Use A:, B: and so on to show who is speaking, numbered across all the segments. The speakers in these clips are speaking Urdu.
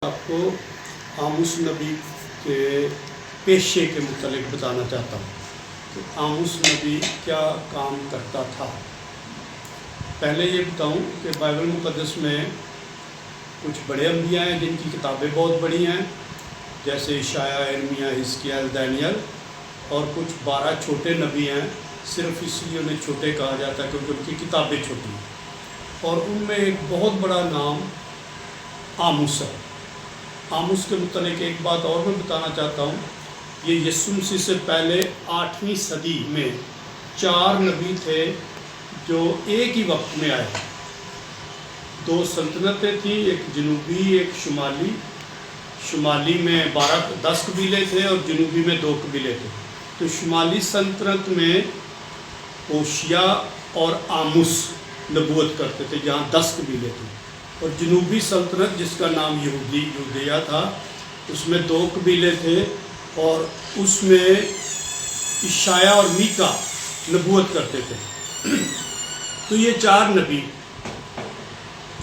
A: آپ کو آموس نبی کے پیشے کے متعلق بتانا چاہتا ہوں کہ آموس نبی کیا کام کرتا تھا۔ پہلے یہ بتاؤں کہ بائبل مقدس میں کچھ بڑے انبیاء ہیں جن کی کتابیں بہت بڑی ہیں، جیسے اشعیاء، ارمیہ، حزقیال، دانیال، اور کچھ 12 چھوٹے نبی ہیں، صرف اس لیے انہیں چھوٹے کہا جاتا ہے کیونکہ ان کی کتابیں چھوٹی ہیں، اور ان میں ایک بہت بڑا نام آموس ہے۔ آموس کے متعلق ایک بات اور میں بتانا چاہتا ہوں، یہ یسوع مسیح سے پہلے 8ویں صدی میں 4 نبی تھے جو ایک ہی وقت میں آئے۔ 2 سلطنتیں تھیں، ایک جنوبی ایک شمالی۔ شمالی میں 10 قبیلے تھے اور جنوبی میں 2 قبیلے تھے۔ تو شمالی سلطنت میں ہوشیہ اور آموس نبوت کرتے تھے، جہاں 10 قبیلے تھے، اور جنوبی سلطنت جس کا نام یہودیہ تھا، اس میں 2 قبیلے تھے، اور اس میں اشعیاء اور میکا نبوت کرتے تھے۔ تو یہ 4 نبی،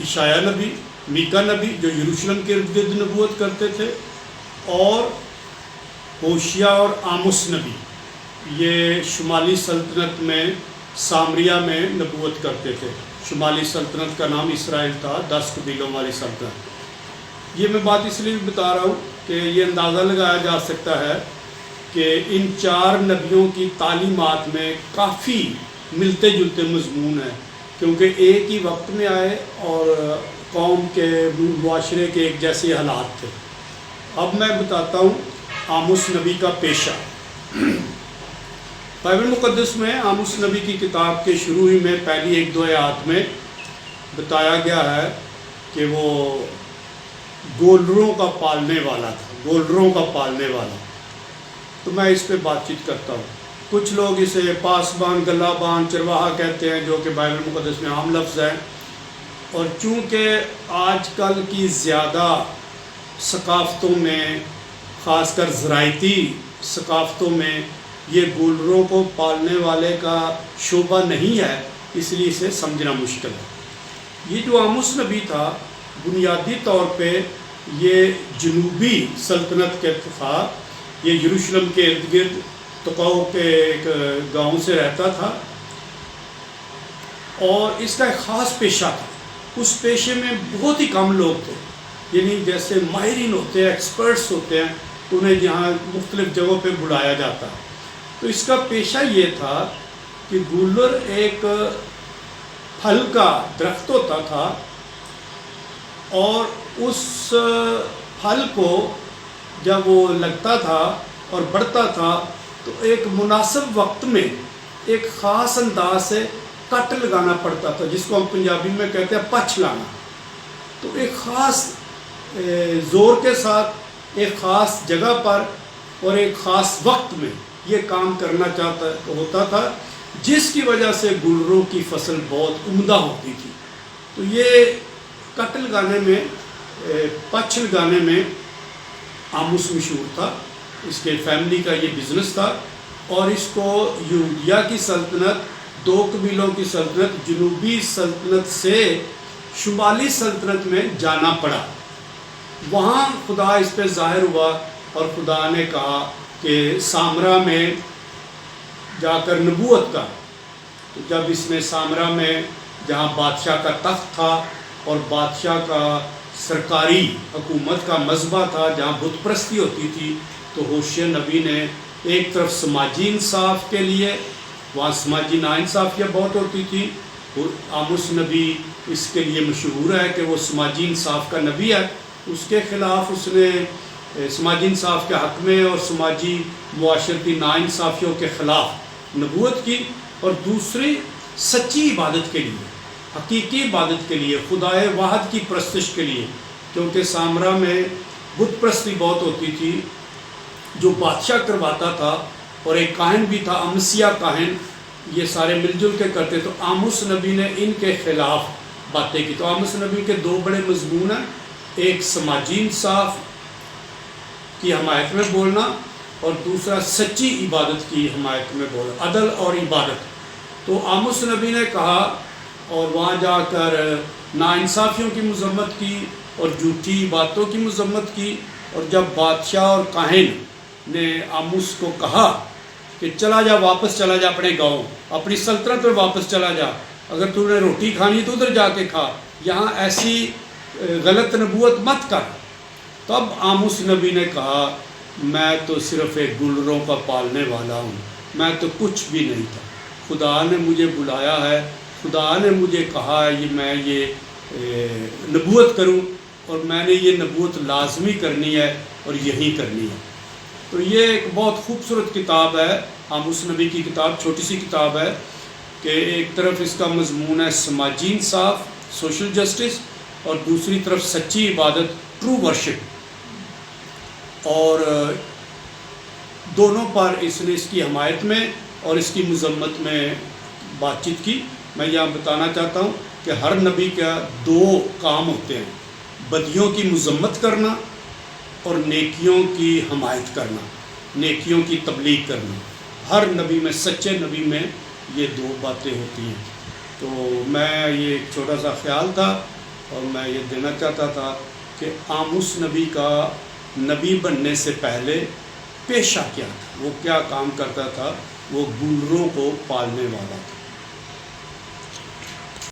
A: اشعیاء نبی، میکا نبی جو یروشلم کے ارد گرد نبوت کرتے تھے، اور ہوشیہ اور آموس نبی یہ شمالی سلطنت میں سامریہ میں نبوت کرتے تھے۔ شمالی سلطنت کا نام اسرائیل تھا، 10 قبیلوں والی سلطنت۔ یہ میں بات اس لیے بھی بتا رہا ہوں کہ یہ اندازہ لگایا جا سکتا ہے کہ ان 4 نبیوں کی تعلیمات میں کافی ملتے جلتے مضمون ہیں، کیونکہ ایک ہی وقت میں آئے اور قوم کے معاشرے کے ایک جیسے حالات تھے۔ اب میں بتاتا ہوں آموس نبی کا پیشہ۔ بائبل مقدس میں آموس نبی کی کتاب کے شروع ہی میں پہلی 1-2 آیات میں بتایا گیا ہے کہ وہ گولروں کا پالنے والا تھا، گولروں کا پالنے والا۔ تو میں اس پہ بات چیت کرتا ہوں۔ کچھ لوگ اسے پاسبان، گلابان، چرواہا کہتے ہیں، جو کہ بائبل مقدس میں عام لفظ ہے، اور چونکہ آج کل کی زیادہ ثقافتوں میں، خاص کر زراعتی ثقافتوں میں، یہ گولروں کو پالنے والے کا شعبہ نہیں ہے، اس لیے اسے سمجھنا مشکل ہے۔ یہ جو آموس نبی تھا، بنیادی طور پہ یہ جنوبی سلطنت کے تھا، یہ یروشلم کے ارد گرد تقو کے ایک گاؤں سے رہتا تھا، اور اس کا ایک خاص پیشہ تھا۔ اس پیشے میں بہت ہی کم لوگ تھے، یعنی جیسے ماہرین ہوتے ہیں، ایکسپرٹس ہوتے ہیں، انہیں یہاں مختلف جگہوں پہ بلایا جاتا ہے۔ تو اس کا پیشہ یہ تھا کہ گولر ایک پھل کا درخت ہوتا تھا، اور اس پھل کو جب وہ لگتا تھا اور بڑھتا تھا تو ایک مناسب وقت میں ایک خاص انداز سے کٹ لگانا پڑتا تھا، جس کو ہم پنجابی میں کہتے ہیں پچھ لانا۔ تو ایک خاص زور کے ساتھ ایک خاص جگہ پر اور ایک خاص وقت میں یہ کام کرنا ہوتا تھا، جس کی وجہ سے گولروں کی فصل بہت عمدہ ہوتی تھی۔ تو یہ کٹ لگانے میں، پچھ لگانے میں آموس مشہور تھا، اس کے فیملی کا یہ بزنس تھا، اور اس کو یہودیہ کی سلطنت، 2 قبیلوں کی سلطنت، جنوبی سلطنت سے شمالی سلطنت میں جانا پڑا۔ وہاں خدا اس پہ ظاہر ہوا، اور خدا نے کہا کہ سامرا میں جا کر نبوت کا۔ تو جب اس نے سامرا میں، جہاں بادشاہ کا تخت تھا اور بادشاہ کا سرکاری حکومت کا مذبح تھا، جہاں بت پرستی ہوتی تھی، تو ہوشیہ نبی نے ایک طرف سماجی انصاف کے لیے، وہاں سماجی ناانصافیاں بہت ہوتی تھی، آموس نبی اس کے لیے مشہور ہے کہ وہ سماجی انصاف کا نبی ہے، اس کے خلاف اس نے سماجی انصاف کے حق میں اور سماجی معاشرتی ناانصافیوں کے خلاف نبوت کی، اور دوسری سچی عبادت کے لیے، حقیقی عبادت کے لیے، خدائے واحد کی پرستش کے لیے، کیونکہ سامرا میں بت پرستی بہت ہوتی تھی جو بادشاہ کرواتا تھا، اور ایک کاہن بھی تھا، امسیہ کاہن، یہ سارے مل جل کے کرتے۔ تو آموس نبی نے ان کے خلاف باتیں کی۔ تو آموس نبی کے 2 بڑے مضمون ہیں، ایک سماجی انصاف کی حمایت میں بولنا، اور دوسرا سچی عبادت کی حمایت میں بولنا، عدل اور عبادت۔ تو آموس نبی نے کہا، اور وہاں جا کر ناانصافیوں کی مذمت کی، اور جھوٹی باتوں کی مذمت کی. اور جب بادشاہ اور کاہن نے آموس کو کہا کہ چلا جا، واپس چلا جا اپنے گاؤں، اپنی سلطنت میں واپس چلا جا، اگر تو نے روٹی کھانی تو ادھر جا کے کھا، یہاں ایسی غلط نبوت مت کر. تب آموس نبی نے کہا میں تو صرف ایک گلروں کا پالنے والا ہوں، میں تو کچھ بھی نہیں تھا. خدا نے مجھے بلایا ہے، خدا نے مجھے کہا ہے میں یہ نبوت کروں، اور میں نے یہ نبوت لازمی کرنی ہے اور یہی کرنی ہے. تو یہ ایک بہت خوبصورت کتاب ہے، آموس نبی کی کتاب، چھوٹی سی کتاب ہے کہ ایک طرف اس کا مضمون ہے سماجی انصاف، سوشل جسٹس، اور دوسری طرف سچی عبادت، ٹرو ورشپ. اور دونوں پر اس نے اس کی حمایت میں اور اس کی مذمت میں بات چیت کی. میں یہاں بتانا چاہتا ہوں کہ ہر نبی کا دو کام ہوتے ہیں، بدیوں کی مذمت کرنا اور نیکیوں کی حمایت کرنا، نیکیوں کی تبلیغ کرنا. ہر نبی میں، سچے نبی میں یہ دو باتیں ہوتی ہیں. تو میں یہ ایک چھوٹا سا خیال تھا اور میں یہ دینا چاہتا تھا کہ آموس نبی کا نبی بننے سے پہلے پیشہ کیا تھا، وہ کیا کام کرتا تھا. وہ گلروں کو پالنے والا تھا.